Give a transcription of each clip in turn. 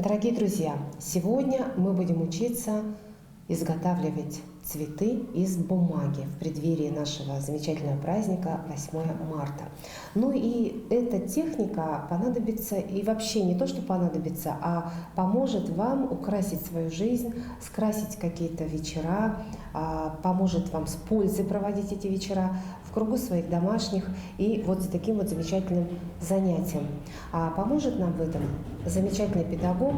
Дорогие друзья, сегодня мы будем учиться изготавливать цветы из бумаги в преддверии нашего замечательного праздника 8 марта. Ну и эта техника понадобится, и вообще не то, что понадобится, а поможет вам украсить свою жизнь, скрасить какие-то вечера, поможет вам с пользой проводить эти вечера в кругу своих домашних и вот с таким вот замечательным занятием. А поможет нам в этом замечательный педагог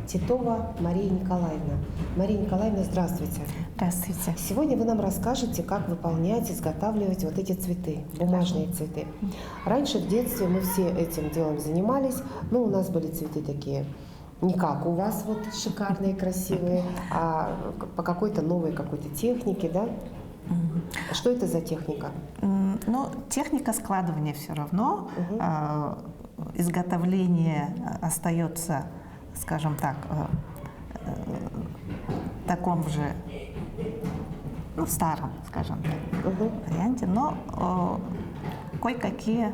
Титова Мария Николаевна. Мария Николаевна, здравствуйте. Здравствуйте. Сегодня вы нам расскажете, как выполнять, изготавливать вот эти цветы, бумажные цветы. Раньше в детстве мы все этим делом занимались, но у нас были цветы такие не как у вас вот шикарные, красивые, а по какой-то новой какой-то технике, да? Что это за техника? Ну, техника складывания все равно. Изготовление остается, скажем так, в таком же, ну, старом, скажем так, варианте, но кое-какие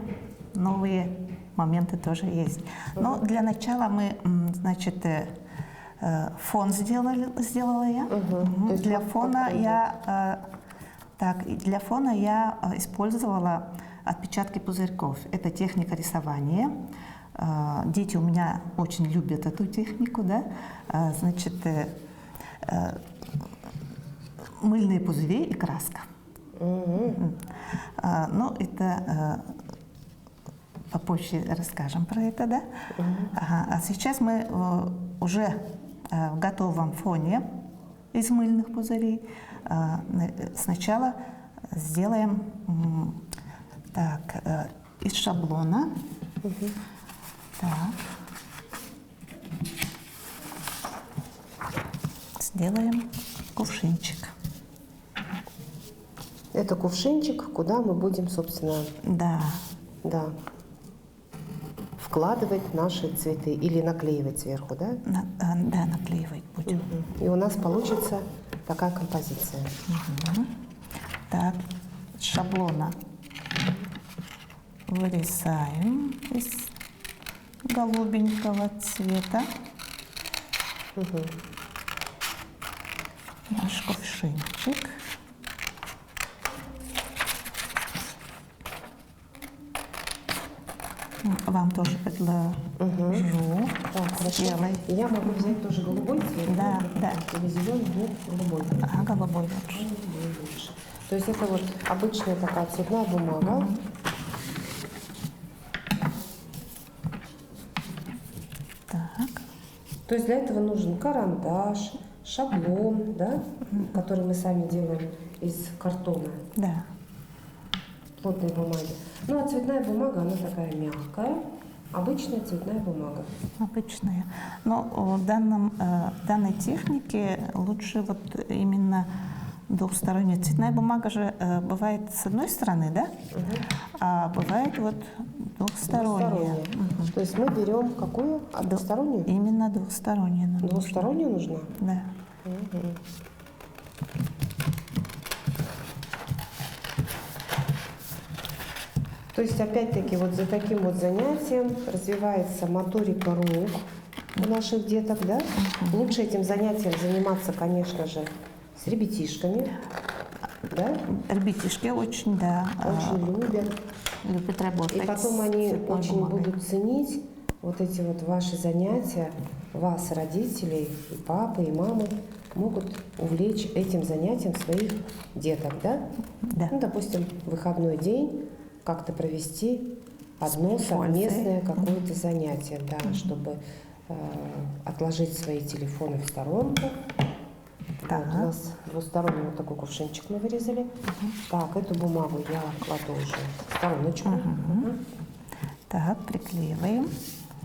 новые моменты тоже есть. Но для начала мы, значит, фон сделала я. Для фона для фона я использовала отпечатки пузырьков. Это техника рисования. Дети у меня очень любят эту технику, да. Значит, мыльные пузыри и краска. Ну, это попозже расскажем про это, да. А сейчас мы уже в готовом фоне из мыльных пузырей. Сначала сделаем так, из шаблона. Так. Сделаем кувшинчик. Это кувшинчик, куда мы будем, собственно, да, вкладывать наши цветы или наклеивать сверху, да? Да, наклеивать будем. И у нас получится такая композиция. Так, с шаблона вырезаем из голубенького цвета наш кувшинчик. Вам тоже предложу. Так, Белый. Я могу взять тоже голубой цвет? Да. Или зеленый, нет, голубой. Голубой лучше. То есть это вот обычная такая цветная бумага. Так. То есть для этого нужен карандаш, шаблон, да, который мы сами делаем из картона. Да. Плотной бумаги. Ну а цветная бумага, она такая мягкая, обычная цветная бумага. Обычная. Но в данной технике лучше вот именно двухсторонняя. Цветная бумага же бывает с одной стороны, да? А бывает вот двухсторонняя. То есть мы берем какую? Одностороннюю? Именно двухсторонняя. Двухстороннюю нужна? Да. То есть, опять-таки, вот за таким вот занятием развивается моторика рук у наших деток, да? Лучше этим занятием заниматься, конечно же, с ребятишками, да? Ребятишки очень любят работать. И потом они очень бумагой. будут ценить вот эти вот ваши занятия, вас, родителей, и папы, и мамы, могут увлечь этим занятием своих деток, да? Да. Ну, допустим, выходной день как-то провести одно совместное какое-то занятие, да, чтобы отложить свои телефоны в сторонку. Так, у нас двусторонний вот такой кувшинчик мы вырезали. Так, эту бумагу я кладу уже в стороночку. Так, приклеиваем.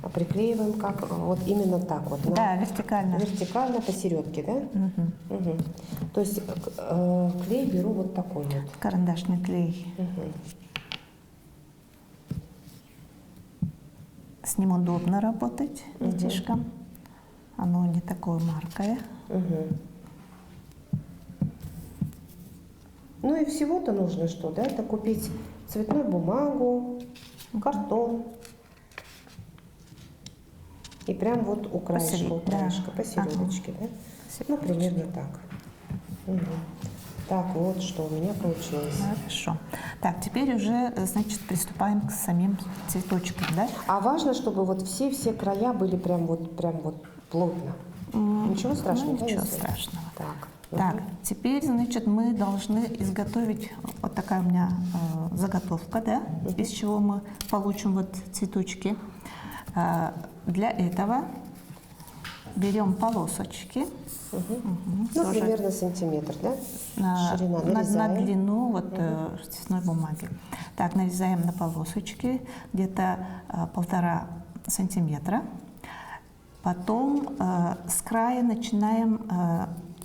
А приклеиваем как? Вот именно так вот. Да, вертикально. Вертикально посередке, да? То есть клей беру вот такой вот. Карандашный клей. С ним удобно работать детишкам. Оно не такое маркое. Ну и всего-то нужно что, да? Это купить цветную бумагу, картон И прям вот у краешка, у да. краешка, посередочке, да? Ну, примерно так. Мгм. Так, вот что у меня получилось. Хорошо. Так, теперь уже, значит, приступаем к самим цветочкам, да? А важно, чтобы вот все края были прям вот плотно. Ничего страшного, да, Ничего если? страшного. Так. Так, Мгм. теперь, значит, мы должны изготовить, вот такая у меня заготовка, да, из чего мы получим вот цветочки. Для этого берем полосочки. Ну, тоже примерно сантиметр, да? на, Ширина на нарезаем. длину вот цветной бумаги. Так, нарезаем на полосочки где-то 1,5 сантиметра. Потом с края начинаем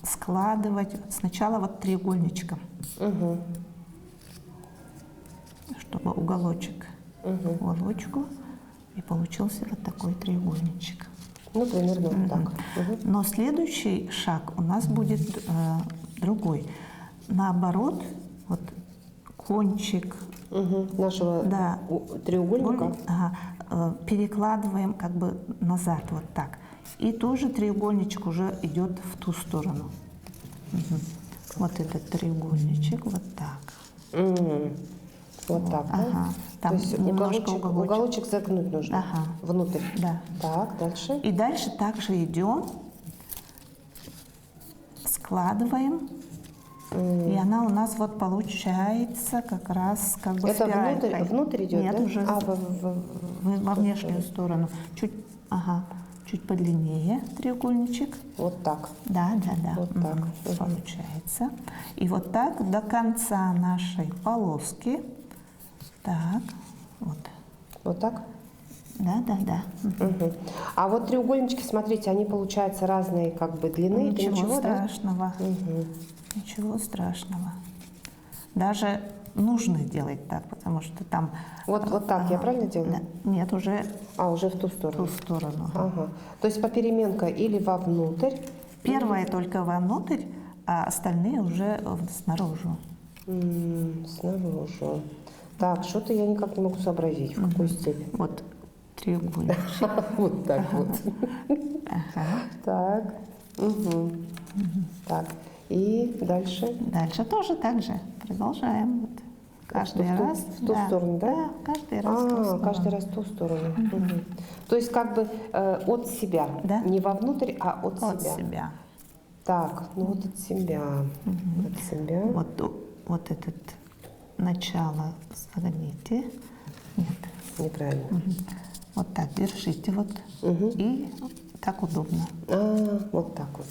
складывать сначала вот треугольничком, Мгм. чтобы уголочек к уголочку, и получился вот такой треугольничек. Ну, примерно вот так. Мгм. Но следующий шаг у нас будет другой. Наоборот, вот кончик Нашего да, треугольника. перекладываем как бы назад вот так. И тоже треугольничек уже идет в ту сторону. Вот этот треугольничек вот так. Вот так, да? Ага. Там То есть немножко уголочек загнуть нужно Ага. внутрь. Да. Так, дальше. И дальше также идем, складываем, и она у нас вот получается как раз как бы Это спиралькой. внутрь идет, Нет, да? уже во внешнюю сторону. Чуть подлиннее треугольничек. Вот так. Да. Вот так. Получается. И вот так до конца нашей полоски. Так, вот. Вот так? Да. Мгм. А вот треугольнички, смотрите, они получаются разные как бы длины. Это Ничего да? страшного. Ничего страшного. Даже нужно делать так, потому что там... Вот так, я правильно делаю? Да. Нет, уже Уже в ту в сторону. ту сторону. Ага. То есть попеременка или вовнутрь. Первая только вовнутрь, а остальные уже снаружи. Снаружи. Так, что-то я никак не могу сообразить, в какую степень. Вот треугольник. Вот так вот. Так. Так. И дальше. Дальше тоже так же. Продолжаем. Вот. Каждый раз. В ту сторону, да? Да, каждый раз в ту сторону. Каждый раз в ту сторону. То есть как бы от себя. Да. Не вовнутрь, а от От себя. себя. Так, ну вот от себя. От себя. Вот этот начало загните. Нет. Неправильно. Вот так держите вот. И так удобно. Вот так вот.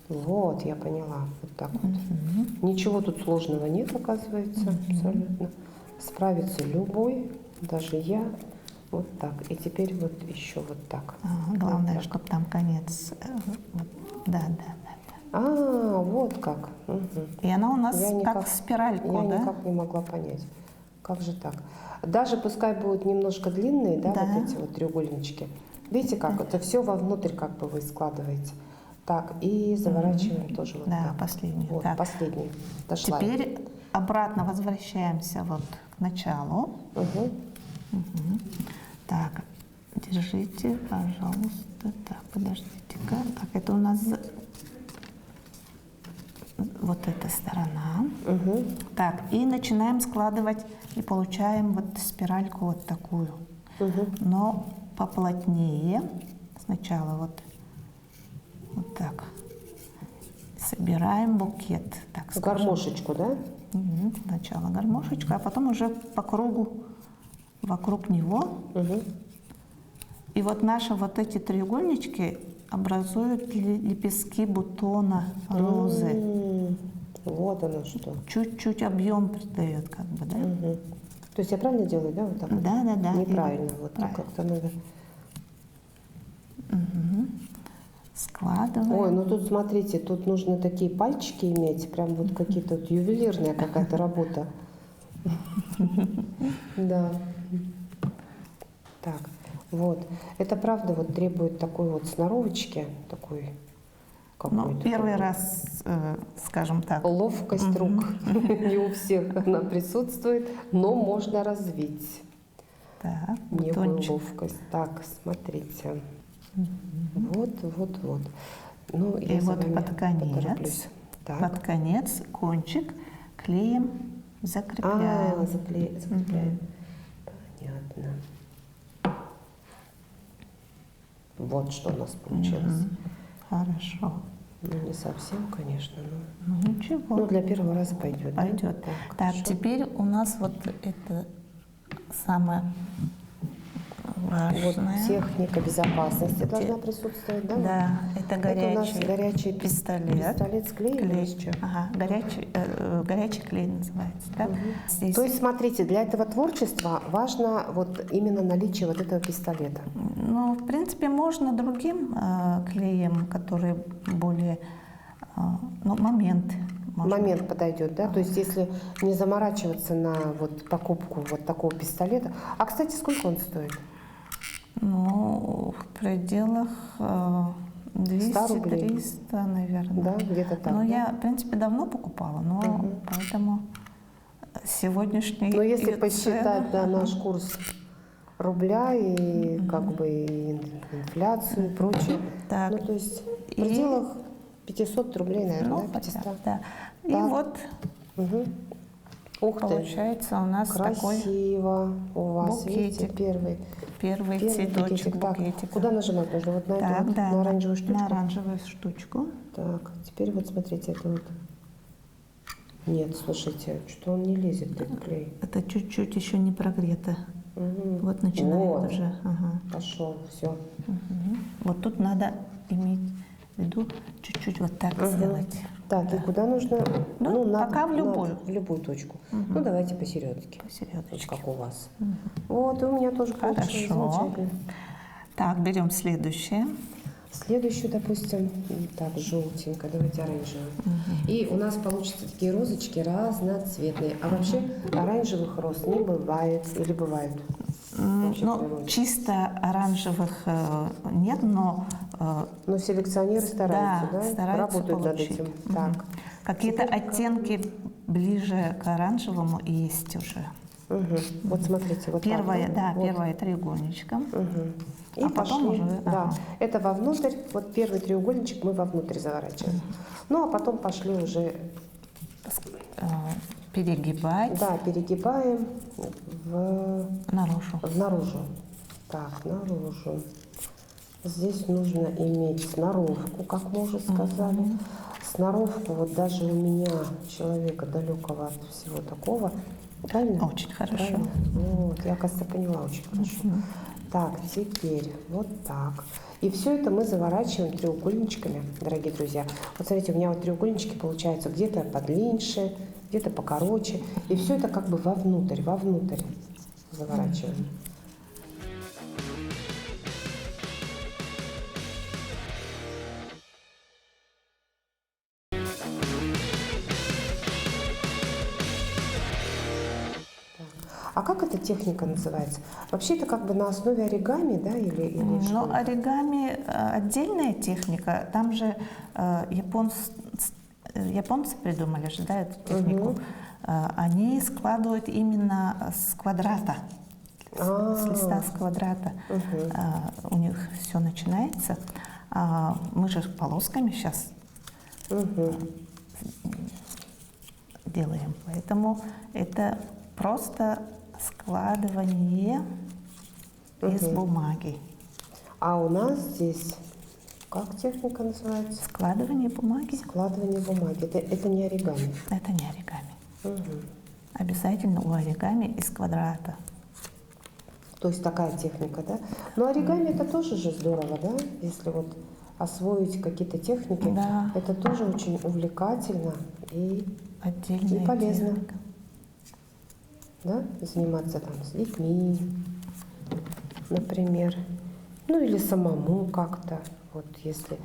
Вот, я поняла. Вот так вот. Ничего тут сложного нет, оказывается, абсолютно. Справится любой, даже я. Вот так. И теперь вот еще вот так. Главное, вот так. чтобы там конец. Да. Вот как. И она у нас Я никак- как спиральку, Я да? никак не могла понять. Как же так? Даже пускай будут немножко длинные, да, Да. вот эти вот треугольнички. Видите, как это все вовнутрь как бы вы складываете. Так, и заворачиваем тоже вот Да, так. последний. Вот, Так. последний. Дошла. я. Теперь обратно возвращаемся вот к началу. Так, держите, пожалуйста. Так, подождите-ка. Так, это у нас вот эта сторона. Так, и начинаем складывать и получаем вот спиральку вот такую. Но поплотнее. Сначала вот так. Собираем букет. Так скажем. Гармошечку, да? Сначала гармошечка, а потом уже по кругу вокруг него. И вот наши вот эти треугольнички образуют лепестки бутона розы. Вот оно что. Чуть-чуть объем придает, как бы, да? То есть я правильно делаю, да? Вот так вот? Да. Неправильно. И Вот правильно. как-то надо. Складываем. Ой, ну тут смотрите, тут нужно такие пальчики иметь, прям вот какие-то вот ювелирная какая-то работа. Да. Так, вот. Это правда вот требует такой вот сноровочки, такой Ну, какой-то. первый раз, скажем так, Ловкость рук. Не у всех она присутствует, но можно развить. Так, некую бутончик. ловкость. Так, смотрите. Вот. Ну, И я за вот вами под конец, потороплюсь. Так. под конец кончик клеем закрепляем. Закрепляем. Понятно. Вот что у нас получилось. Хорошо. Ну, не совсем, конечно, но... Ну ничего. Ну, для первого раза пойдет. да? Пойдет. Так, Так, хорошо. теперь у нас вот это самое Вот важное. техника безопасности должна присутствовать, да? Да, это Это у нас горячий, горячий пистолет. Пистолет с клеем или с чем? Ага, горячий клей называется. Да? Здесь То есть, смотрите, для этого творчества важно вот именно наличие вот этого пистолета. ну, в принципе, можно другим клеем, который более, ну, момент. можно. Момент подойдет, да? То есть, если не заморачиваться на вот покупку вот такого пистолета. А, кстати, сколько он стоит? Ну, в пределах 100 рублей. 200-300, наверное. Да, где-то так. Ну, да? я, в принципе, давно покупала, но поэтому сегодняшний Но если и посчитать, цены, да, наш курс рубля и как бы и инфляцию и прочее, Так. ну, то есть в И- пределах 500 рублей, наверное, ну, да, хотя 500. бы, да. И Так. вот Угу. Ух ты, получается у нас такой красиво у вас, видите, букетик. первый первый цветочек букетик. Так, букетика. куда нажимать нужно? Вот на эту Так, вот, да, на оранжевую штучку? на оранжевую штучку. Так, теперь вот смотрите, это вот... Нет, слушайте, что он не лезет, этот клей? Это чуть-чуть еще не прогрето. Мгм. Вот начинает Вот. уже. Ага. Пошел, все. Мгм. Вот тут надо иметь в виду чуть-чуть вот так сделать. Так, и куда нужно? Ну, пока в любую. в любую точку. Ну, давайте посередке. Вот Посередочке. как у вас. Вот, и у меня тоже получилось Хорошо. замечательно. Так, берем следующее. Следующую, допустим, так, желтенько, давайте оранжевую. И у нас получатся такие розочки разноцветные. А вообще оранжевых роз не бывает или бывают? Вообще Ну, природе. чисто оранжевых нет, но Но селекционеры стараются, да? стараются Работают получить. над этим. Мгм. Так. Какие-то Теперь как? оттенки ближе к оранжевому есть уже. Мгм. Вот смотрите, вот Первое, так. да, Вот. первое треугольничком. Мгм. И А потом пошли. уже, Да, ага. это вовнутрь, вот первый треугольничек мы вовнутрь заворачиваем. Ну, а потом пошли уже, Перегибать да, перегибаем наружу. наружу. Так, наружу. Здесь нужно иметь сноровку, как мы уже сказали. Сноровку вот даже у меня, человека далекого от всего такого. Правильно? Очень хорошо. Правильно? Вот, я, кажется, поняла очень хорошо. Так, теперь вот так. И все это мы заворачиваем треугольничками, дорогие друзья. Вот смотрите, у меня вот треугольнички получаются где-то подлиннее, где-то покороче. И все это как бы вовнутрь заворачиваем. А как эта техника называется? Вообще это как бы на основе оригами, да, или Ну, что? оригами отдельная техника. Там же японцы придумали же, да, эту технику. Они складывают именно с квадрата, с листа с квадрата. У них все начинается. Мы же полосками сейчас делаем, поэтому это просто складывание из бумаги. А у нас здесь, как техника называется? Складывание бумаги Складывание бумаги. Это не оригами. — это не оригами. Обязательно у оригами из квадрата. То есть такая техника, да? Но оригами это тоже же здорово, да? Если вот освоить какие-то техники, Да. это тоже очень увлекательно и Отдельная полезно. техника. Да? Заниматься там с детьми, например. Ну или самому как-то, вот если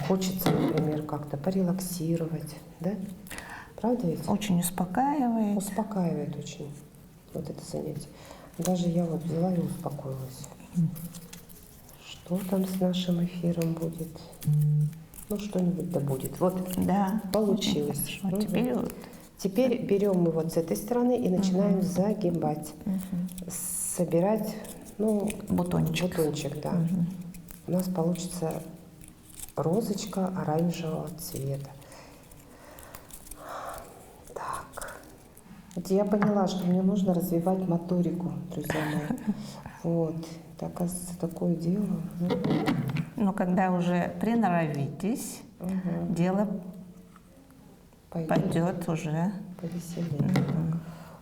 хочется, например, как-то порелаксировать, да? Правда ведь? Очень успокаивает. Успокаивает очень вот это занятие. Даже я вот взяла и успокоилась. Что там с нашим эфиром будет? Ну, что-нибудь да будет. Вот, Да, получилось. очень хорошо. Теперь вот Теперь берем мы вот с этой стороны и начинаем загибать. собирать, ну, Бутончик. бутончик, да. У нас получится розочка оранжевого цвета. Так. Вот я поняла, что мне нужно развивать моторику, друзья мои. Вот. Это, оказывается, такое дело. Но когда уже приноровитесь, дело пойдет уже. Повеселее. Так.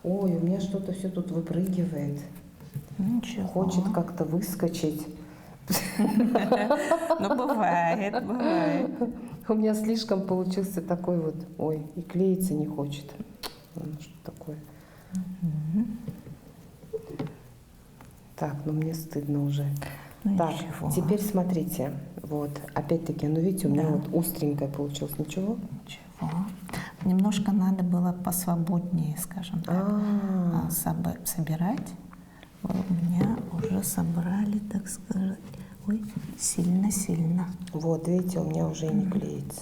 Ой, у меня что-то все тут выпрыгивает. Ничего. Хочет как-то выскочить. Ну, бывает. У меня слишком получился такой вот, ой, и клеиться не хочет. Что такое? Так, ну мне стыдно уже. Ну, Так, ничего. теперь смотрите, вот, опять-таки, ну видите, у меня вот остренькое получилось, ничего? Ничего. Немножко надо было посвободнее, скажем так, собирать. У меня уже собрали, так сказать, ой, сильно-сильно. Вот, видите, у меня уже и не клеится.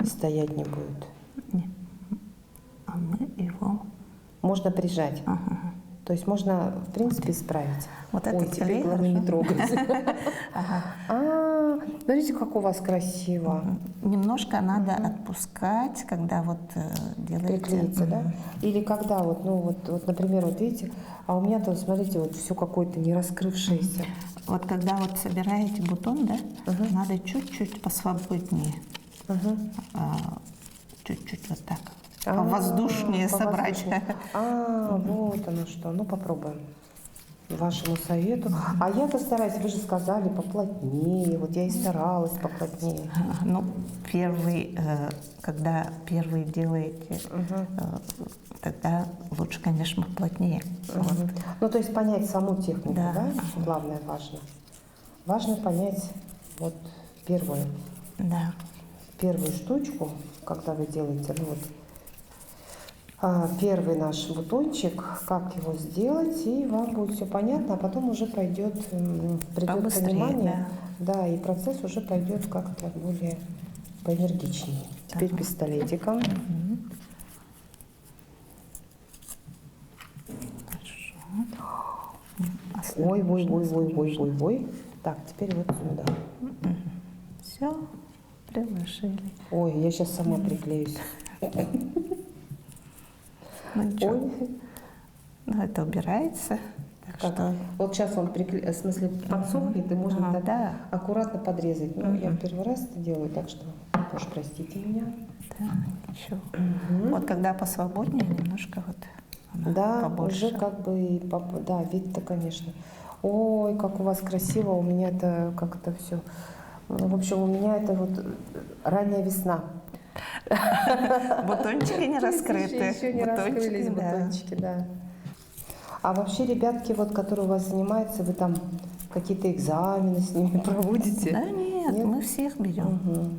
Стоять не будет. Не. А мы его... Можно прижать. Ага. То есть можно, в принципе, исправить. Вот ой, этот теперь клей главное не хорошо. трогать. Смотрите, как у вас красиво. Немножко надо отпускать, когда вот делаете... Приклеится, да? Или когда вот, ну вот, например, вот видите, а у меня там, смотрите, вот все какое-то не раскрывшееся. Вот когда вот собираете бутон, да, надо чуть-чуть посвободнее. Чуть-чуть вот так. Повоздушнее собрать. Вот оно что. Ну, попробуем. Вашему совету. А я-то стараюсь, вы же сказали, поплотнее. Вот я и старалась поплотнее. Ну, когда первый делаете, тогда лучше, конечно, плотнее. Вот. Ну, то есть понять саму технику, Да. да? Главное, важно. Важно понять вот первую штучку, когда вы делаете, ну вот, первый наш бутончик, как его сделать, и вам будет все понятно, а потом уже придет понимание, да, и процесс уже пойдет как-то более поэнергичнее. Теперь пистолетиком. Ой. Так, теперь вот сюда. Все, приложили. Ой, я сейчас сама приклеюсь. Ну ничего. Ой. Ну, это убирается. Так Как? что... Вот сейчас он в смысле подсохнет, и можно так да. аккуратно подрезать. Ну, я в первый раз это делаю, так что уж простите меня. Да, ничего. Вот когда посвободнее, немножко вот она Да, побольше. уже как бы, да, вид-то, конечно. Ой, как у вас красиво, у меня это как-то все. В общем, у меня это вот ранняя весна. Бутончики не раскрыты. Еще не раскрылись бутончики, да. А вообще, ребятки, вот, которые у вас занимаются, вы там какие-то экзамены с ними проводите? Да нет, мы всех берем.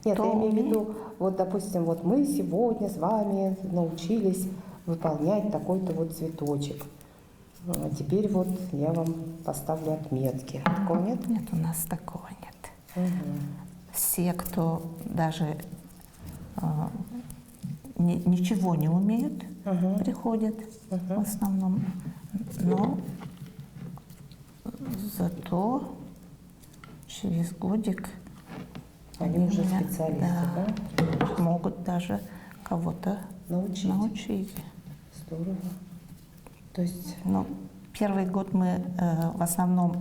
Нет, я имею в виду, вот, допустим, вот мы сегодня с вами научились выполнять такой-то вот цветочек. А теперь вот я вам поставлю отметки. Такого нет? Нет, у нас такого нет. Все, кто даже ничего не умеют, приходят в основном. Но зато через годик они уже специалисты, да? Могут даже кого-то научить. Здорово. То есть... Ну, первый год мы в основном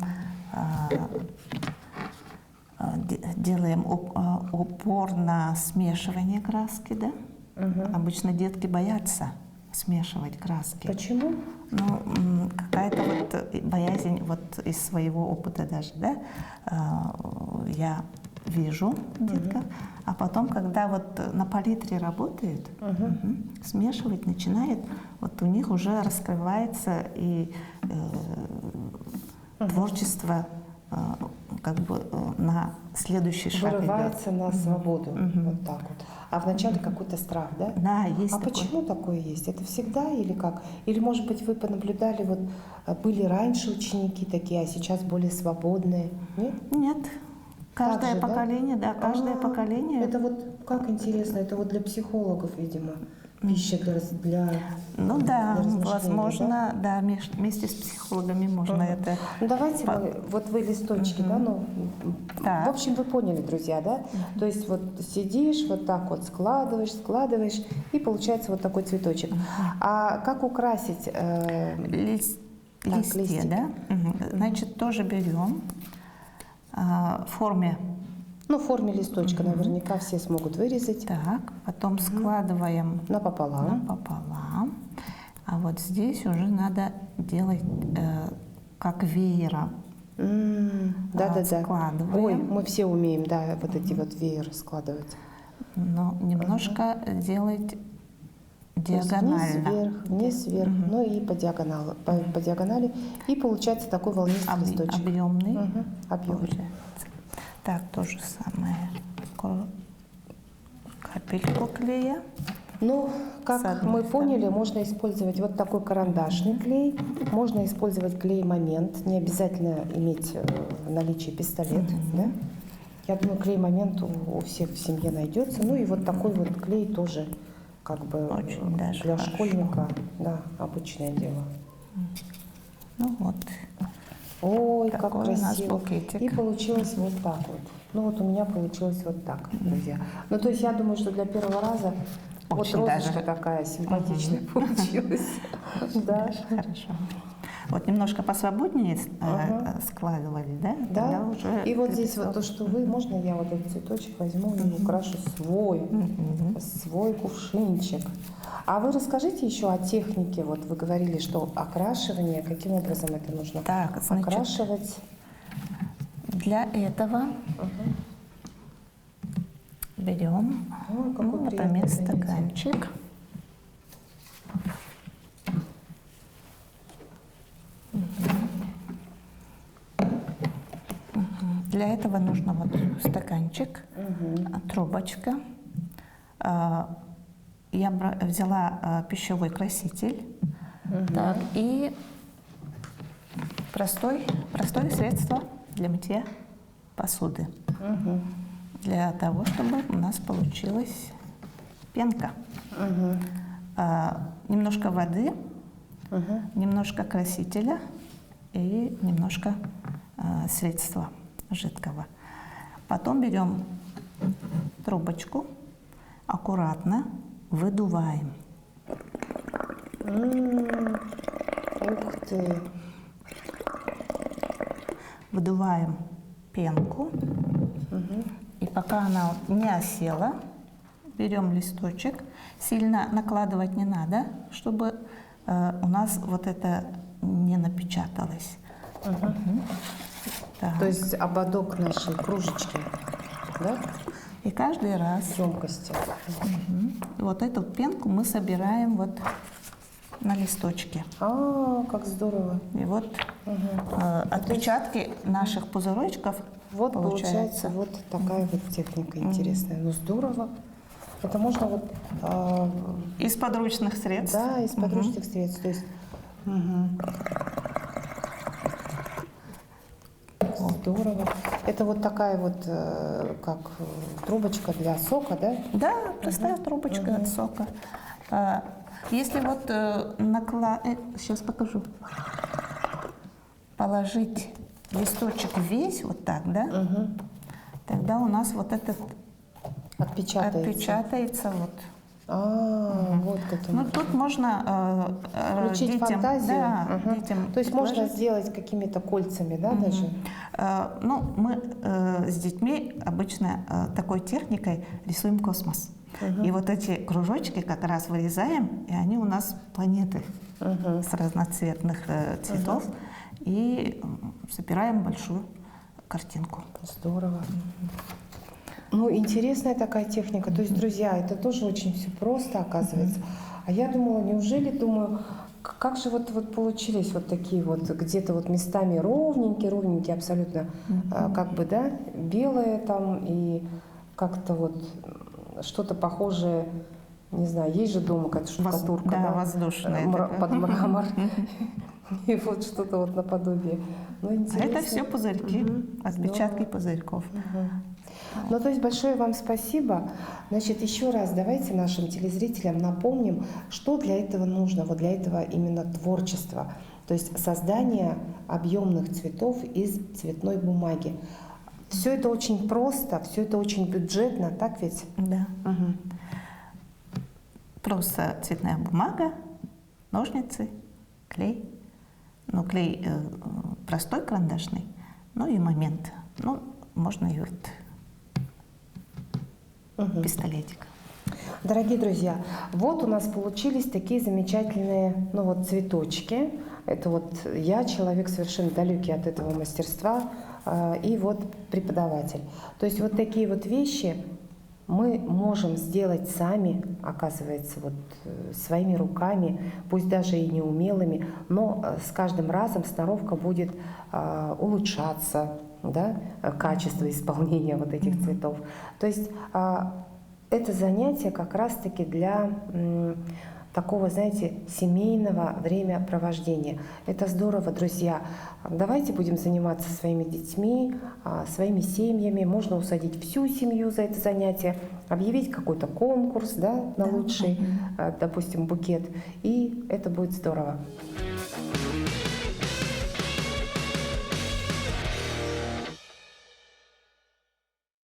делаем упор на смешивание краски, да? Обычно детки боятся смешивать краски. Почему? Ну, какая-то вот боязнь вот из своего опыта даже, да? Я вижу детка, а потом, когда вот на палитре работает, смешивать начинает, вот у них уже раскрывается и творчество как бы на следующий шаг вырывается идет. на свободу, вот так вот. А вначале какой-то страх, да? Да, есть А такой. почему такое есть? Это всегда или как? Или, может быть, вы понаблюдали, вот были раньше ученики такие, а сейчас более свободные? Нет? Нет. Каждое Так же, поколение, да, каждое поколение. Это вот как интересно, это вот для психологов, видимо. пища для Ну да, размышлений, возможно, да, вместе с психологами можно это. Ну, давайте вот вы листочки, да, ну, Так. в общем, вы поняли, друзья, да? То есть вот сидишь, вот так вот складываешь, и получается вот такой цветочек. А как украсить? Листья, листики. да? Значит, тоже берем в форме. Ну, в форме листочка наверняка все смогут вырезать Так, потом складываем напополам. напополам. А вот здесь уже надо делать как веером. Да. Складываем. Ой, мы все умеем, да, вот эти вот вееры складывать. Но немножко делать То есть диагонально. вниз, вверх, ну и по диагонали. И получается такой волнистый листочек. Объемный. Объемный. Получается. Так, то же самое. Капельку клея. Ну, как С одной мы поняли, можно использовать вот такой карандашный клей, можно использовать клей-момент, не обязательно иметь в наличии пистолет, да? Я думаю, клей-момент у всех в семье найдется. Ну и вот такой вот клей тоже как бы Очень даже для хорошо. школьника, да, обычное дело. Ну вот. Ой, Такой как у нас красиво. букетик. И получилось вот так вот. Ну вот у меня получилось вот так, друзья. Ну то есть я думаю, что для первого раза вот Очень розочка даже. такая симпатичная получилась. Да. Хорошо. Вот немножко посвободнее складывали, да? Тогда Да. уже И вот здесь лепесток. вот то, что вы, можно я вот этот цветочек возьму и украшу свой кувшинчик. А вы расскажите еще о технике. Вот вы говорили, что окрашивание, каким образом это нужно Так, значит, окрашивать? для этого берем, Ой, какой ну, приятный например, занятие. стаканчик. Для этого нужно вот стаканчик, трубочка. Я взяла пищевой краситель, так, и простое средство для мытья посуды. Для того, чтобы у нас получилась пенка. Немножко воды, немножко красителя и немножко средства жидкого. Потом берем трубочку, аккуратно выдуваем. Ух ты! Выдуваем пенку. И пока она не осела, берем листочек. Сильно накладывать не надо, чтобы у нас вот это не напечаталось. Так. То есть ободок нашей кружечки, да? И каждый раз Емкости. вот эту пенку мы собираем вот на листочке. Как здорово. И вот отпечатки наших пузырочков Вот получается вот такая вот техника интересная. Ну здорово. Это можно вот из подручных средств. да, из подручных средств. То есть здорово. Это вот такая вот как трубочка для сока, да? Да, простая трубочка от сока. Если вот сейчас покажу. Положить листочек весь вот так, да? Тогда у нас вот этот отпечатается вот. Вот каким. Ну тут можно Включить детям, фантазию. да, детям То есть можно предложить. сделать какими-то кольцами, да, даже? Ну, мы с детьми обычно такой техникой рисуем космос. И вот эти кружочки как раз вырезаем, и они у нас планеты с разноцветных цветов. И собираем большую картинку. Здорово. Ну, интересная такая техника. То есть, друзья, это тоже очень все просто, оказывается. А я думала, думаю, как же вот получились вот такие вот где-то вот местами ровненькие абсолютно, как бы, да, белые там и как-то вот что-то похожее, не знаю, есть же дома какая-то штукатурка, Да, воздушная под мрамор. И вот что-то вот наподобие. Ну, А интересно. это все пузырьки, отпечатки Здорово. пузырьков. Ну, то есть большое вам спасибо. Значит, еще раз давайте нашим телезрителям напомним, что для этого нужно, вот для этого именно творчества. То есть создание объемных цветов из цветной бумаги. Все это очень просто, все это очень бюджетно, так ведь? Да. Просто цветная бумага, ножницы, клей. Ну, клей простой карандашный, ну и момент. Ну, можно и вот пистолетик. Дорогие друзья, вот у нас получились такие замечательные, ну вот, цветочки. Это вот я, человек совершенно далекий от этого мастерства, и вот преподаватель. То есть вот такие вот вещи мы можем сделать сами, оказывается, вот своими руками, пусть даже и неумелыми, но с каждым разом сноровка будет улучшаться, да, качество исполнения вот этих цветов. То есть это занятие как раз-таки для такого, знаете, семейного времяпровождения. Это здорово, друзья. Давайте будем заниматься своими детьми, своими семьями. Можно усадить всю семью за это занятие, объявить какой-то конкурс, да, на лучший, допустим, букет. И это будет здорово.